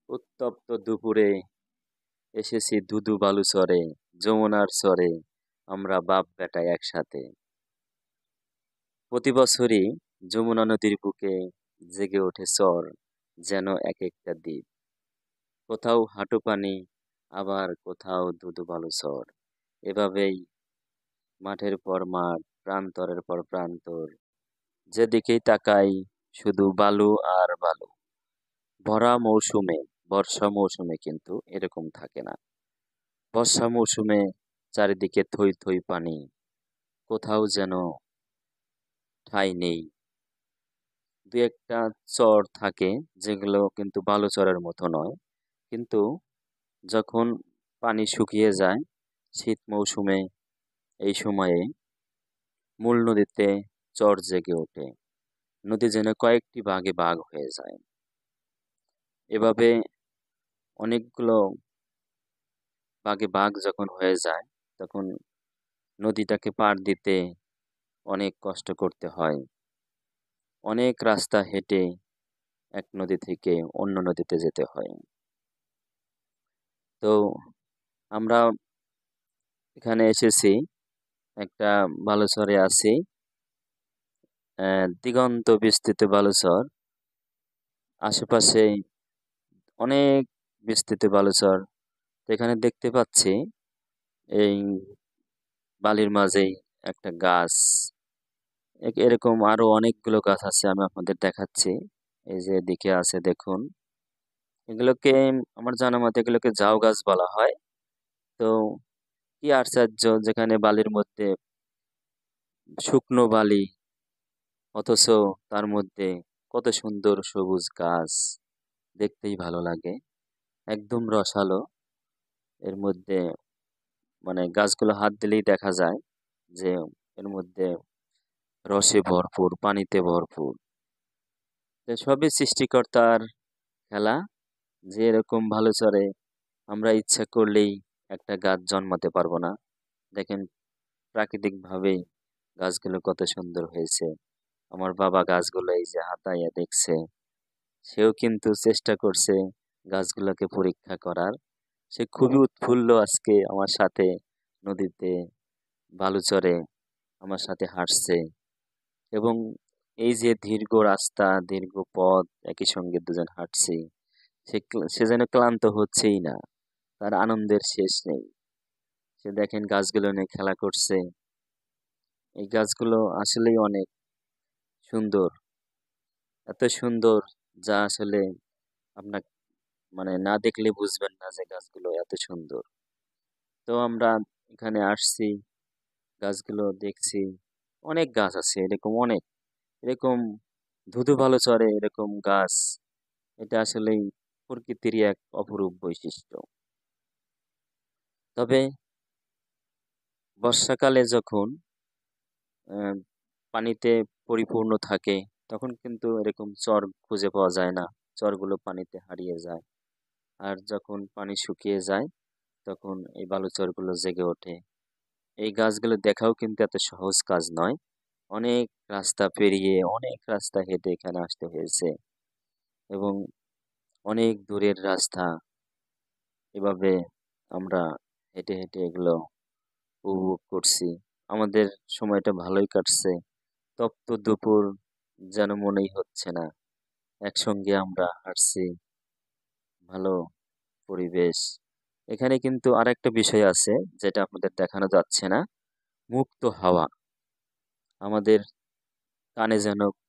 উত্তপ্ত দুপুরে এসেছি ধুধু বালুচরে, যমুনার চরে আমরা বাপ বেটা একসাথে। প্রতি বছরই যমুনা নদীর বুকে জেগে ওঠে চর, যেন এক একটা দ্বীপ। কোথাও হাঁটু পানি, আবার কোথাও ধুধু বালুচর। এভাবেই মাঠের পর মাঠ, প্রান্তরের পর প্রান্তর, যেদিকেই তাকাই শুধু বালু আর বালু। ভরা মৌসুমে, বর্ষা মৌসুমে কিন্তু এরকম থাকে না। বর্ষা মৌসুমে চারিদিকে থই থই পানি, কোথাও যেন ঠাঁই নেই। দু একটা চর থাকে যেগুলো কিন্তু বালুচরের মতো নয়, কিন্তু যখন পানি শুকিয়ে যায় শীত মৌসুমে, এই সময়ে মূল নদীতে চর জেগে ওঠে। নদী যেন কয়েকটি ভাগে ভাগ হয়ে যায়। এভাবে অনেকগুলো ভাগে ভাগ যখন হয়ে যায়, তখন নদীটাকে পার দিতে অনেক কষ্ট করতে হয়। অনেক রাস্তা হেঁটে এক নদী থেকে অন্য নদীতে যেতে হয়। তো আমরা এখানে এসেছি, একটা বালুচরে আছি, দিগন্ত বিস্তৃত বালুচর। আশেপাশে অনেক বিস্তৃত বালুচর। তো এখানে দেখতে পাচ্ছি এই বালির মাঝেই একটা গাছ। এরকম আরো অনেকগুলো গাছ আছে, আমি আপনাদের দেখাচ্ছি। এই যে দিকে আছে দেখুন, এগুলোকে আমার জানা মতে এগুলোকে ঝাউ গাছ বলা হয়। তো কি আশ্চর্য, যেখানে বালির মধ্যে শুকনো বালি, অথচ তার মধ্যে কত সুন্দর সবুজ গাছ, দেখতেই ভালো লাগে, একদম রসালো। এর মধ্যে মানে গাছগুলো হাত দিলেই দেখা যায় যে এর মধ্যে রসে ভরপুর, পানিতে ভরপুর। তো সবই সৃষ্টিকর্তার খেলা, যে এরকম ভালো চরে আমরা ইচ্ছা করলেই একটা গাছ জন্মাতে পারবো না। দেখেন প্রাকৃতিক ভাবেই গাছগুলো কত সুন্দর হয়েছে। আমার বাবা গাছগুলো এই যে হাতাইয়া দেখছে, সেও কিন্তু চেষ্টা করছে গাছগুলোকে পরীক্ষা করার। সে খুবই উৎফুল্ল আজকে আমার সাথে নদীতে বালুচরে আমার সাথে হাঁটছে। এবং এই যে দীর্ঘ রাস্তা, দীর্ঘ পথ একই সঙ্গে দুজন হাঁটছি, সে যেন ক্লান্ত হচ্ছেই না, তার আনন্দের শেষ নেই। সে দেখেন গাছগুলো নিয়ে খেলা করছে। এই গাছগুলো আসলেই অনেক সুন্দর, এত সুন্দর যা আসলে আপনার মানে না দেখলে বুঝবেন না যে গাছগুলো এত সুন্দর। তো আমরা এখানে আসছি, গাছগুলো দেখছি, অনেক গাছ আছে এরকম, অনেক এরকম ধুধু ভালো চরে এরকম গাছ। এটা আসলেই প্রকৃতিরই এক অপরূপ বৈশিষ্ট্য। তবে বর্ষাকালে যখন আহ, পানিতে পরিপূর্ণ থাকে, তখন কিন্তু এরকম চর খুঁজে পাওয়া যায় না, চরগুলো পানিতে হারিয়ে যায়। আর যখন পানি শুকিয়ে যায়, তখন এই বালুচরগুলো জেগে ওঠে। এই গাছগুলো দেখাও কিন্তু এত সহজ কাজ নয়। অনেক রাস্তা পেরিয়ে, অনেক রাস্তা হেঁটে এখানে আসতে হয়েছে, এবং অনেক দূরের রাস্তা। এভাবে আমরা হেঁটে হেঁটে এগুলো উপভোগ করছি। আমাদের সময়টা ভালোই কাটছে। তপ্ত দুপুর যেন মনেই হচ্ছে না, একসঙ্গে আমরা হাঁটছি, ভালো পরিবেশ। এখানে কিন্তু আরেকটা বিষয় আছে যেটা আপনাদের দেখানো যাচ্ছে না, মুক্ত হাওয়া। আমাদের কানে যেন